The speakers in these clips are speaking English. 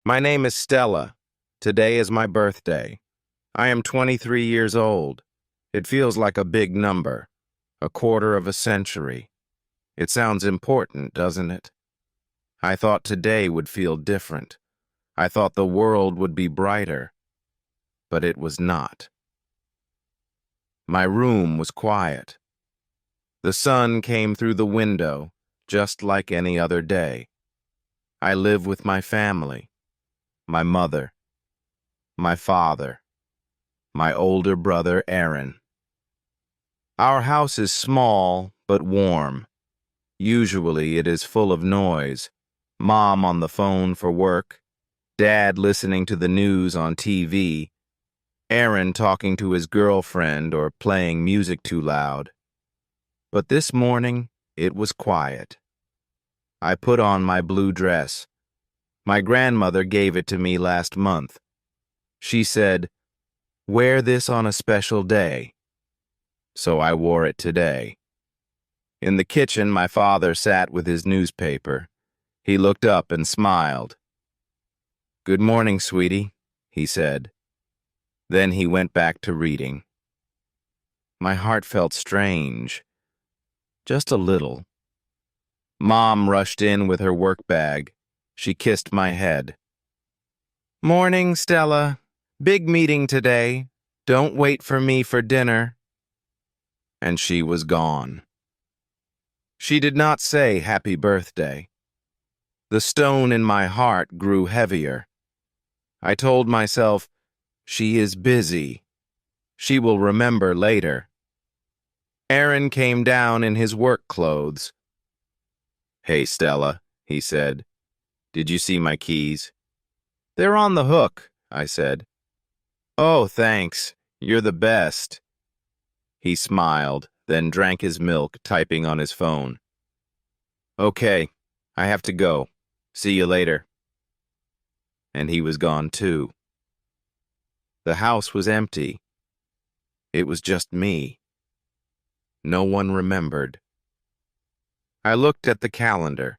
My name is Stella. Today is my birthday. I am 23 years old. It feels like a big number, a quarter of a century. It sounds important, doesn't it? I thought today would feel different. I thought the world would be brighter, but it was not. My room was quiet. The sun came through the window, just like any other day. I live with my family, my mother, my father, my older brother Aaron. Our house is small but warm. Usually it is full of noise. Mom on the phone for work, Dad listening to the news on TV, Aaron talking to his girlfriend or playing music too loud. But this morning, it was quiet. I put on my blue dress. My grandmother gave it to me last month. She said, "Wear this on a special day." So I wore it today. In the kitchen, my father sat with his newspaper. He looked up and smiled. "Good morning, sweetie," he said. Then he went back to reading. My heart felt strange. Just a little. Mom rushed in with her work bag. She kissed my head. "Morning, Stella. Big meeting today. Don't wait for me for dinner." And she was gone. She did not say happy birthday. The stone in my heart grew heavier. I told myself, she is busy. She will remember later. Aaron came down in his work clothes. "Hey, Stella," he said. "Did you see my keys?" "They're on the hook," I said. "Oh, thanks. You're the best." He smiled, then drank his milk, typing on his phone. "Okay, I have to go. See you later." And he was gone too. The house was empty. It was just me. No one remembered. I looked at the calendar.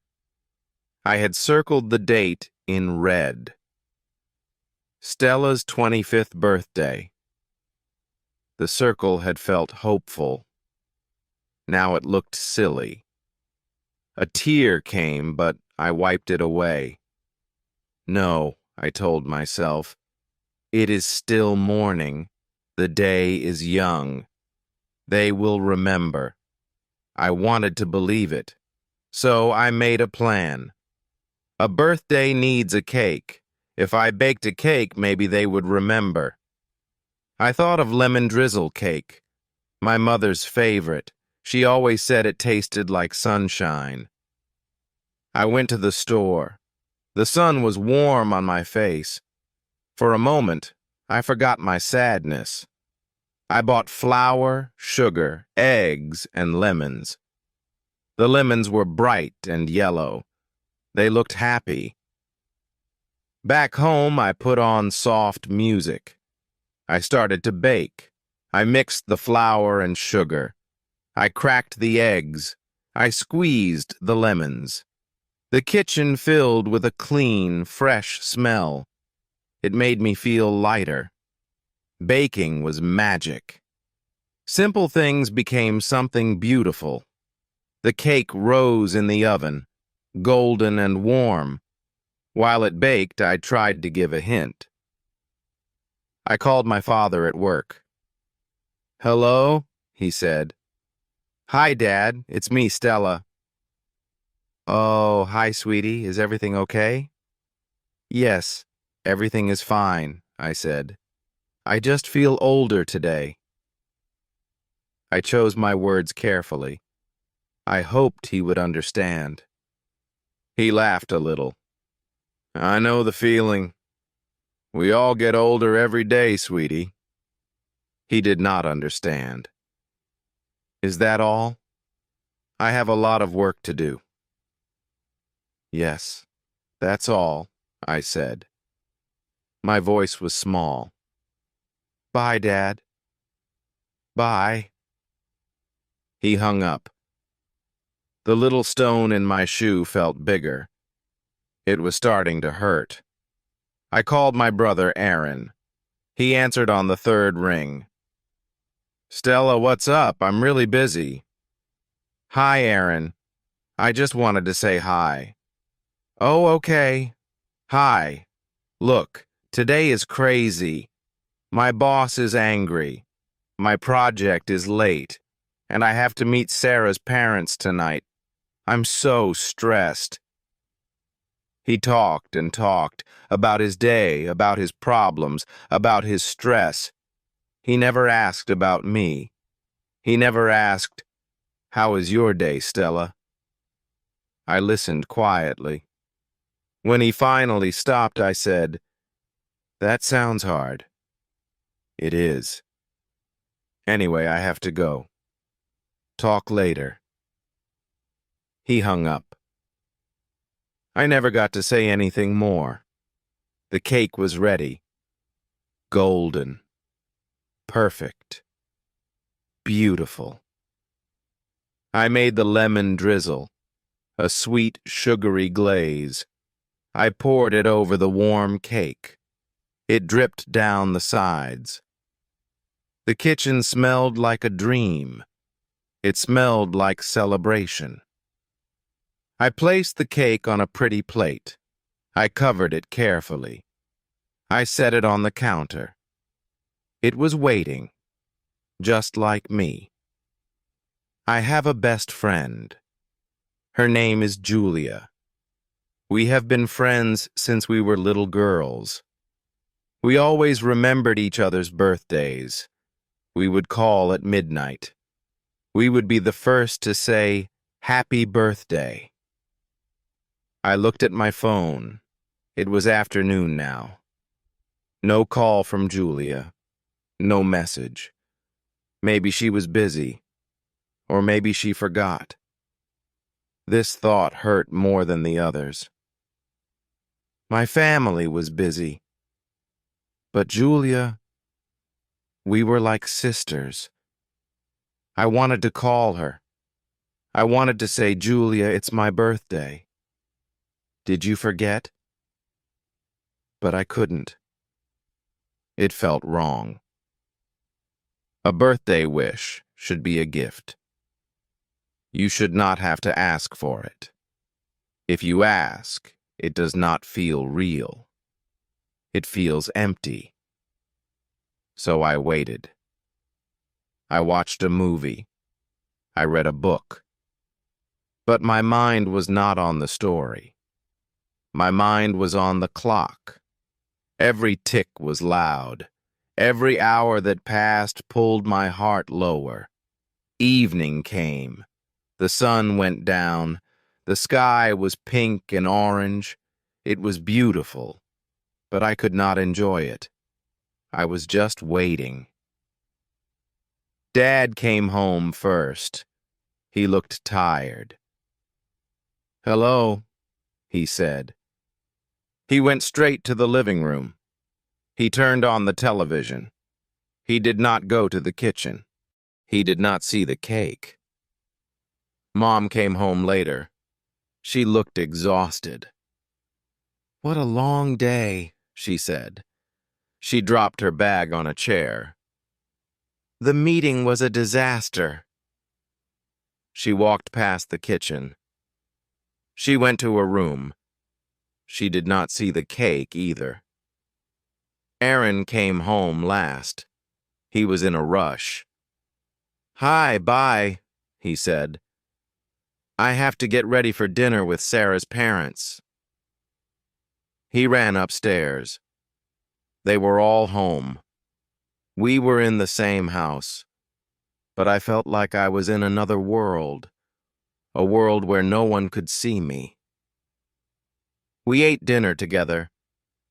I had circled the date in red. Stella's 25th birthday. The circle had felt hopeful. Now it looked silly. A tear came, but I wiped it away. No, I told myself. It is still morning. The day is young. They will remember. I wanted to believe it. So I made a plan. A birthday needs a cake. If I baked a cake, maybe they would remember. I thought of lemon drizzle cake, my mother's favorite. She always said it tasted like sunshine. I went to the store. The sun was warm on my face. For a moment, I forgot my sadness. I bought flour, sugar, eggs, and lemons. The lemons were bright and yellow. They looked happy. Back home, I put on soft music. I started to bake. I mixed the flour and sugar. I cracked the eggs. I squeezed the lemons. The kitchen filled with a clean, fresh smell. It made me feel lighter. Baking was magic. Simple things became something beautiful. The cake rose in the oven, golden and warm. While it baked, I tried to give a hint. I called my father at work. "Hello?" he said. "Hi, Dad. It's me, Stella." "Oh, hi, sweetie. Is everything okay?" "Yes, everything is fine," I said. "I just feel older today." I chose my words carefully. I hoped he would understand. He laughed a little. "I know the feeling. We all get older every day, sweetie." He did not understand. "Is that all? I have a lot of work to do." "Yes, that's all," I said. My voice was small. "Bye, Dad." "Bye." He hung up. The little stone in my shoe felt bigger. It was starting to hurt. I called my brother Aaron. He answered on the third ring. Stella, what's up? I'm really busy. Hi, Aaron. I just wanted to say hi. Oh, okay. Hi. Look, today is crazy. My boss is angry. My project is late, and I have to meet Sarah's parents tonight. I'm so stressed. He talked and talked about his day, about his problems, about his stress. He never asked about me. He never asked, "How is your day, Stella?" I listened quietly. When he finally stopped, I said, "That sounds hard." It is. Anyway, I have to go. Talk later. He hung up. I never got to say anything more. The cake was ready. Golden. Perfect. Beautiful. I made the lemon drizzle, a sweet, sugary glaze. I poured it over the warm cake. It dripped down the sides. The kitchen smelled like a dream. It smelled like celebration. I placed the cake on a pretty plate. I covered it carefully. I set it on the counter. It was waiting, just like me. I have a best friend. Her name is Julia. We have been friends since we were little girls. We always remembered each other's birthdays. We would call at midnight. We would be the first to say, "Happy birthday." I looked at my phone. It was afternoon now. No call from Julia. No message. Maybe she was busy. Or maybe she forgot. This thought hurt more than the others. My family was busy. But Julia, we were like sisters. I wanted to call her. I wanted to say, "Julia, it's my birthday. Did you forget?" But I couldn't. It felt wrong. A birthday wish should be a gift. You should not have to ask for it. If you ask, it does not feel real. It feels empty. So I waited. I watched a movie. I read a book. But my mind was not on the story. My mind was on the clock. Every tick was loud. Every hour that passed pulled my heart lower. Evening came. The sun went down. The sky was pink and orange. It was beautiful, but I could not enjoy it. I was just waiting. Dad came home first. He looked tired. "Hello," he said. He went straight to the living room. He turned on the television. He did not go to the kitchen. He did not see the cake. Mom came home later. She looked exhausted. "What a long day," she said. She dropped her bag on a chair. "The meeting was a disaster." She walked past the kitchen. She went to her room. She did not see the cake either. Aaron came home last. He was in a rush. "Hi, bye," he said. "I have to get ready for dinner with Sarah's parents." He ran upstairs. They were all home. We were in the same house, but I felt like I was in another world, a world where no one could see me. We ate dinner together.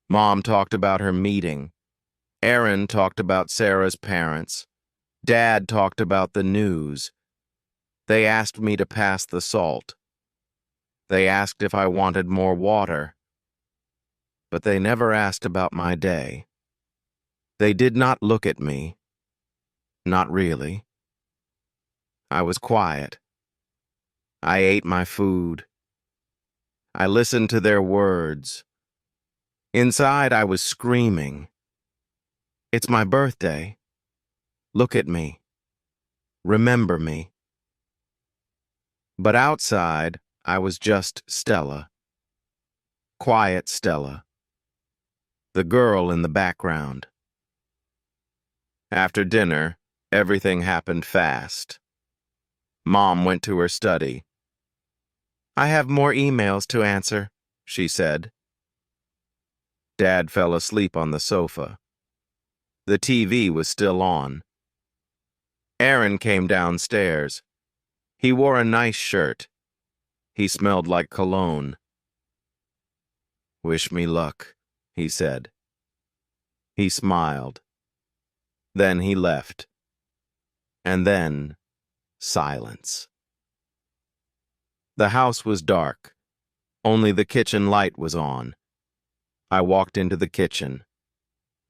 Mom talked about her meeting. Aaron talked about Sarah's parents. Dad talked about the news. They asked me to pass the salt. They asked if I wanted more water. But they never asked about my day. They did not look at me. Not really. I was quiet. I ate my food. I listened to their words. Inside, I was screaming, "It's my birthday. Look at me. Remember me." But outside, I was just Stella. Quiet Stella. The girl in the background. After dinner, everything happened fast. Mom went to her study. "I have more emails to answer," she said. Dad fell asleep on the sofa. The TV was still on. Aaron came downstairs. He wore a nice shirt. He smelled like cologne. "Wish me luck," he said. He smiled. Then he left. And then, silence. The house was dark. Only the kitchen light was on. I walked into the kitchen.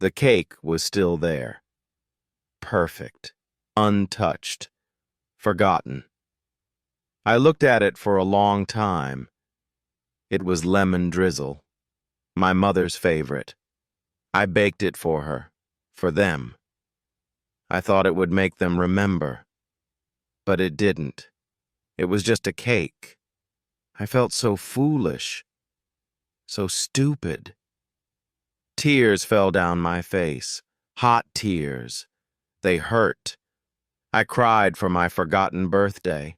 The cake was still there. Perfect. Untouched. Forgotten. I looked at it for a long time. It was lemon drizzle. My mother's favorite. I baked it for her. For them. I thought it would make them remember. But it didn't. It was just a cake. I felt so foolish. So stupid. Tears fell down my face. Hot tears. They hurt. I cried for my forgotten birthday.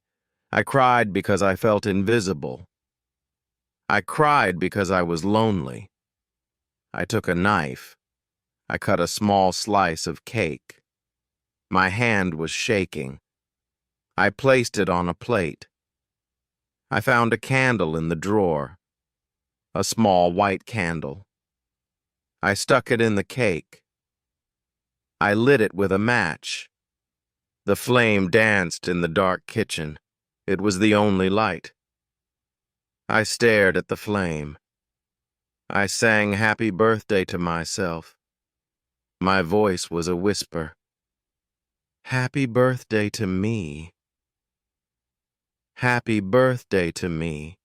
I cried because I felt invisible. I cried because I was lonely. I took a knife. I cut a small slice of cake. My hand was shaking. I placed it on a plate. I found a candle in the drawer. A small white candle. I stuck it in the cake. I lit it with a match. The flame danced in the dark kitchen. It was the only light. I stared at the flame. I sang happy birthday to myself. My voice was a whisper. Happy birthday to me. Happy birthday to me.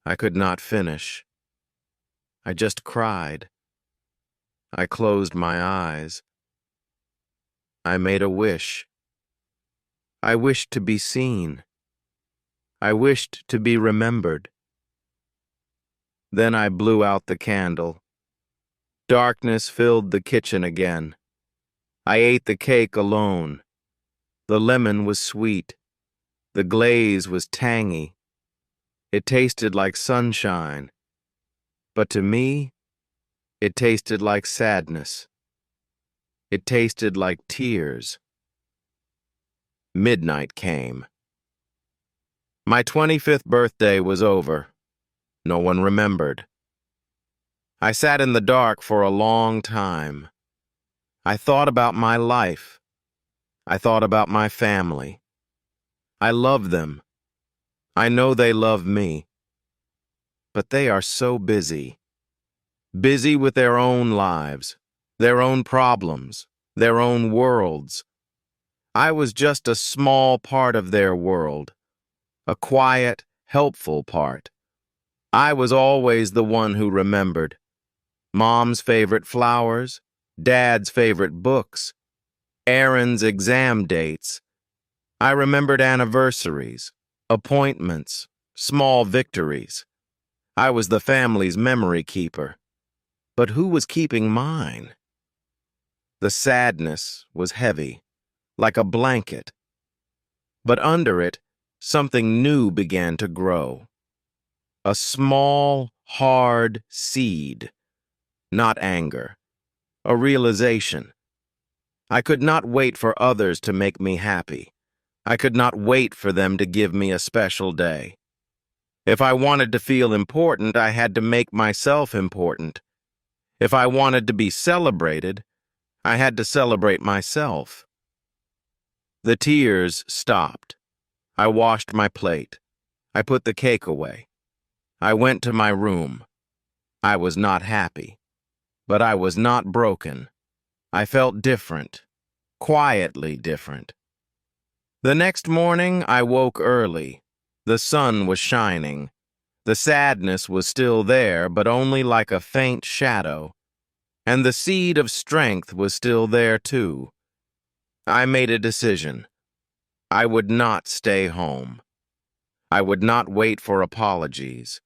I could not finish. I just cried. I closed my eyes. I made a wish. I wished to be seen. I wished to be remembered. Then I blew out the candle. Darkness filled the kitchen again. I ate the cake alone. The lemon was sweet. The glaze was tangy. It tasted like sunshine. But to me, it tasted like sadness. It tasted like tears. Midnight came. My 25th birthday was over. No one remembered. I sat in the dark for a long time. I thought about my life. I thought about my family. I love them. I know they love me. But they are so busy. Busy with their own lives, their own problems, their own worlds. I was just a small part of their world, a quiet, helpful part. I was always the one who remembered. Mom's favorite flowers, Dad's favorite books, Aaron's exam dates. I remembered anniversaries, appointments, small victories. I was the family's memory keeper. But who was keeping mine? The sadness was heavy, like a blanket. But under it, something new began to grow. A small, hard seed. Not anger. A realization. I could not wait for others to make me happy. I could not wait for them to give me a special day. If I wanted to feel important, I had to make myself important. If I wanted to be celebrated, I had to celebrate myself. The tears stopped. I washed my plate. I put the cake away. I went to my room. I was not happy, but I was not broken. I felt different, quietly different. The next morning, I woke early. The sun was shining. The sadness was still there, but only like a faint shadow. And the seed of strength was still there, too. I made a decision. I would not stay home. I would not wait for apologies.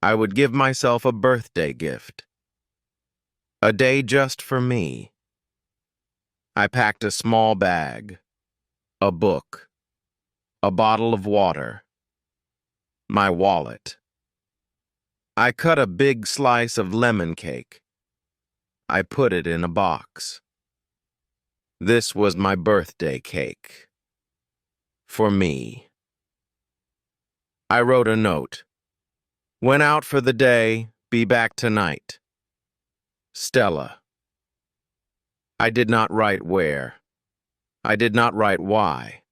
I would give myself a birthday gift. A day just for me. I packed a small bag, a book, a bottle of water, my wallet. I cut a big slice of lemon cake. I put it in a box. This was my birthday cake. For me. I wrote a note. Went out for the day, be back tonight. Stella. I did not write where. I did not write why.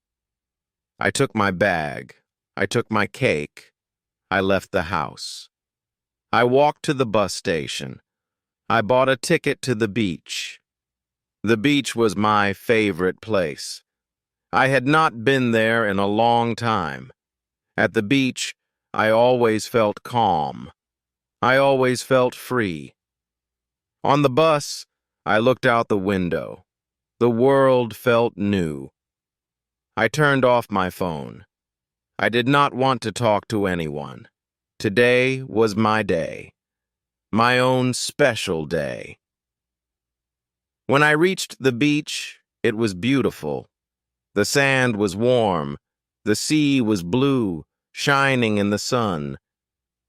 I took my bag. I took my cake. I left the house. I walked to the bus station. I bought a ticket to the beach. The beach was my favorite place. I had not been there in a long time. At the beach, I always felt calm. I always felt free. On the bus, I looked out the window. The world felt new. I turned off my phone. I did not want to talk to anyone. Today was my day. My own special day. When I reached the beach, it was beautiful. The sand was warm. The sea was blue, shining in the sun.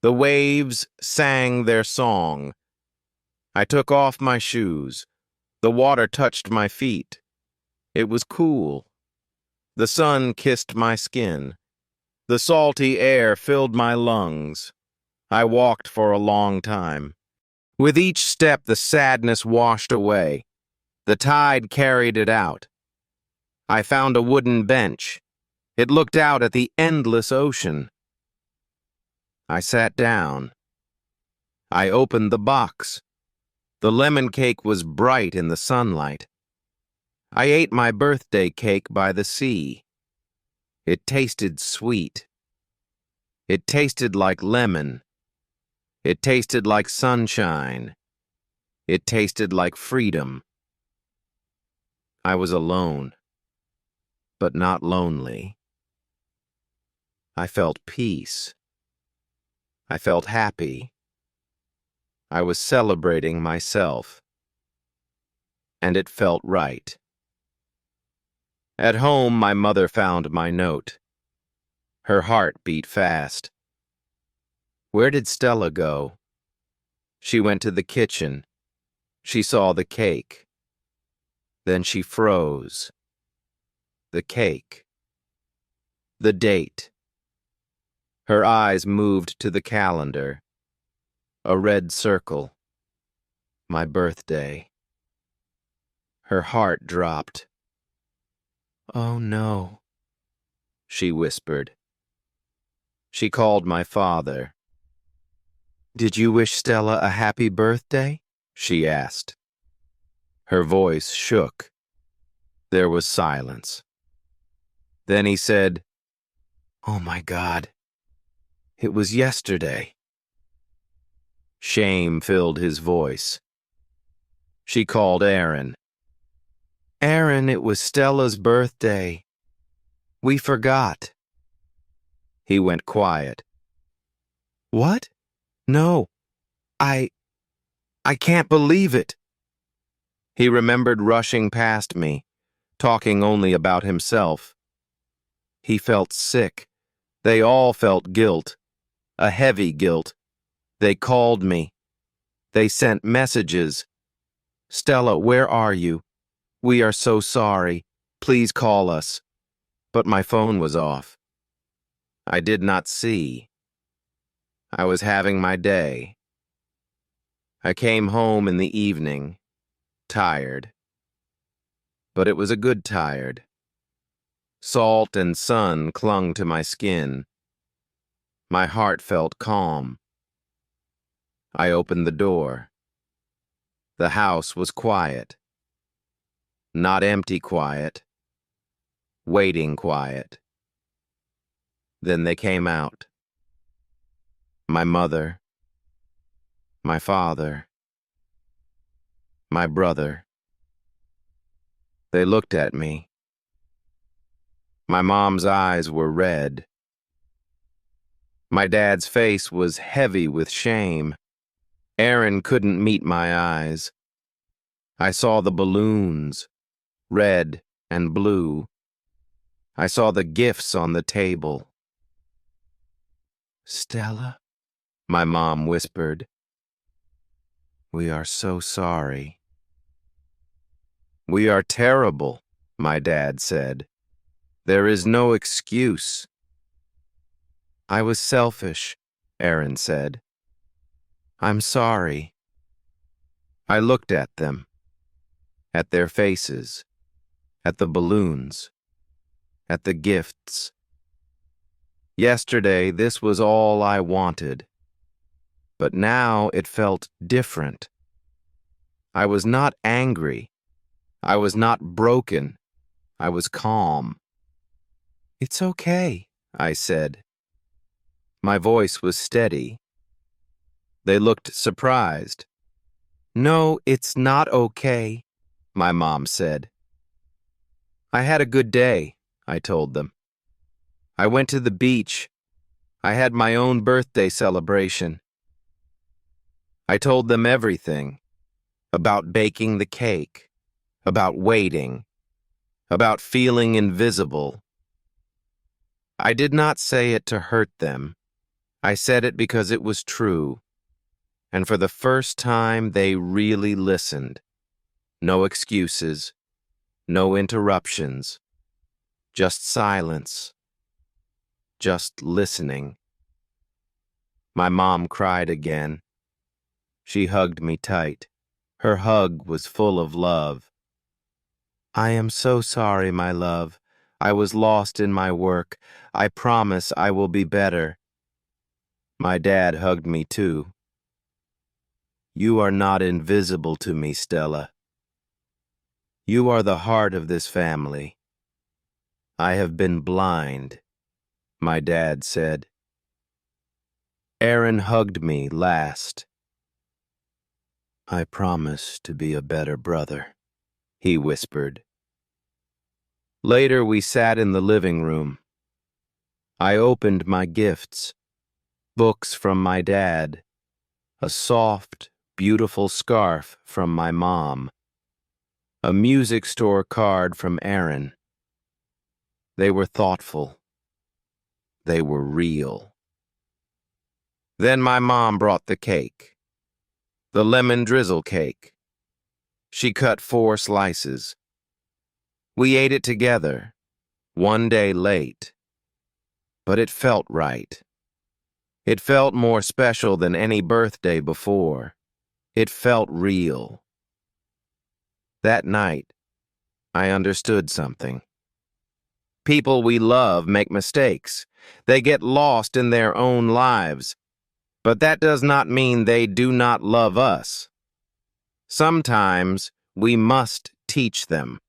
The waves sang their song. I took off my shoes. The water touched my feet. It was cool. The sun kissed my skin. The salty air filled my lungs. I walked for a long time. With each step, the sadness washed away. The tide carried it out. I found a wooden bench. It looked out at the endless ocean. I sat down. I opened the box. The lemon cake was bright in the sunlight. I ate my birthday cake by the sea. It tasted sweet. It tasted like lemon. It tasted like sunshine. It tasted like freedom. I was alone, but not lonely. I felt peace. I felt happy. I was celebrating myself. And it felt right. At home, my mother found my note. Her heart beat fast. Where did Stella go? She went to the kitchen. She saw the cake. Then she froze. The cake. The date. Her eyes moved to the calendar. A red circle. My birthday. Her heart dropped. Oh no, she whispered. She called my father. Did you wish Stella a happy birthday? She asked. Her voice shook. There was silence. Then he said, Oh my God, it was yesterday. Shame filled his voice. She called Aaron. Aaron, it was Stella's birthday. We forgot. He went quiet. What? No, I can't believe it. He remembered rushing past me, talking only about himself. He felt sick. They all felt guilt, a heavy guilt. They called me. They sent messages. Stella, where are you? We are so sorry. Please call us. But my phone was off. I did not see. I was having my day. I came home in the evening, tired. But it was a good tired. Salt and sun clung to my skin. My heart felt calm. I opened the door. The house was quiet. Not empty quiet. Waiting quiet. Then they came out. my mother, my father, my brother. They looked at me. My mom's eyes were red. My dad's face was heavy with shame. Aaron couldn't meet my eyes. I saw the balloons, red and blue. I saw the gifts on the table. "Stella," my mom whispered. "We are so sorry." "We are terrible," my dad said. "There is no excuse." "I was selfish," Aaron said. "I'm sorry." I looked at them, at their faces, at the balloons, at the gifts. Yesterday, this was all I wanted. But now it felt different. I was not angry. I was not broken. I was calm. "It's okay," I said. My voice was steady. They looked surprised. "No, it's not okay," my mom said. "I had a good day," I told them. "I went to the beach. I had my own birthday celebration." I told them everything, about baking the cake, about waiting, about feeling invisible. I did not say it to hurt them. I said it because it was true. And for the first time, they really listened. No excuses, no interruptions, just silence, just listening. My mom cried again. She hugged me tight. Her hug was full of love. "I am so sorry, my love. I was lost in my work. I promise I will be better." My dad hugged me too. "You are not invisible to me, Stella. You are the heart of this family." "I have been blind," my dad said. Aaron hugged me last. "I promise to be a better brother," he whispered. Later, we sat in the living room. I opened my gifts, books from my dad, a soft, beautiful scarf from my mom, a music store card from Aaron. They were thoughtful. They were real. Then my mom brought the cake, the lemon drizzle cake. She cut 4 slices. We ate it together, one day late. But it felt right. It felt more special than any birthday before. It felt real. That night, I understood something. People we love make mistakes. They get lost in their own lives. But that does not mean they do not love us. Sometimes we must teach them.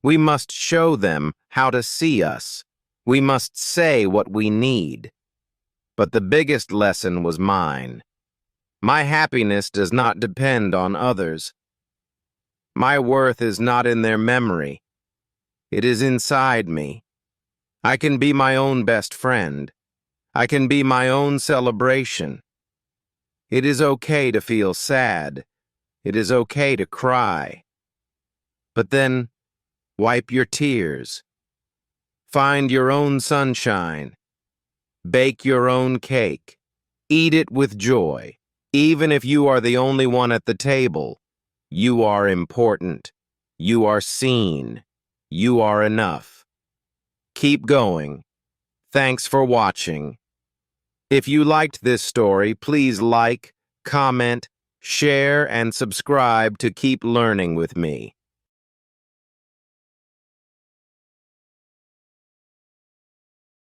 We must show them how to see us. We must say what we need. But the biggest lesson was mine. My happiness does not depend on others. My worth is not in their memory. It is inside me. I can be my own best friend. I can be my own celebration. It is okay to feel sad. It is okay to cry. But then, wipe your tears. Find your own sunshine. Bake your own cake. Eat it with joy. Even if you are the only one at the table, you are important. You are seen. You are enough. Keep going. Thanks for watching. If you liked this story, please like, comment, share, and subscribe to keep learning with me.